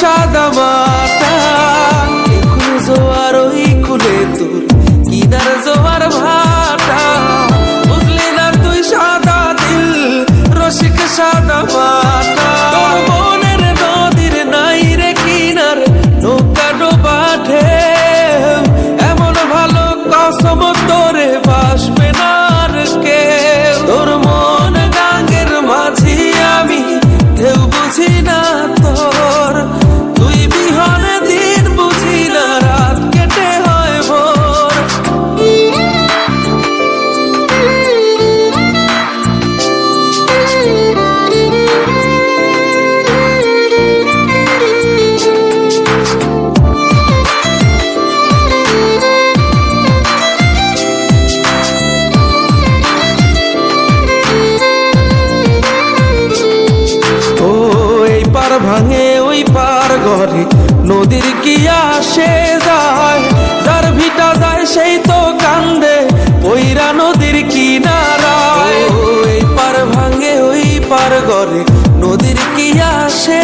সাদা মাটা, একুল জোয়ার ওই কুলে তোর কিনার জোয়ার ভাটা, বুঝলি না তুই সাদা দিল রসিক সাদা মাটা। তোর মনের নদীর নাই রে কিনার নৌকা ডোবা ঢেউ, এমন ভালো কসম তোরে বাসবে না আর কেউ। তোর মন ডাঙ্গের মাঝি আমি ঢেউ বুঝি না তোর, তুই বিহনে দিন বুঝি না রাত কেটে হয় ভোর। ভাঙে ওই পার ঘরে নদীর কি আসে যায়, যার ভিটা যায় সেই তো কান্দে ওইরা নদীর কিনারায়। ওই পার ভাঙে ওই পার ঘরে নদীর কি আসে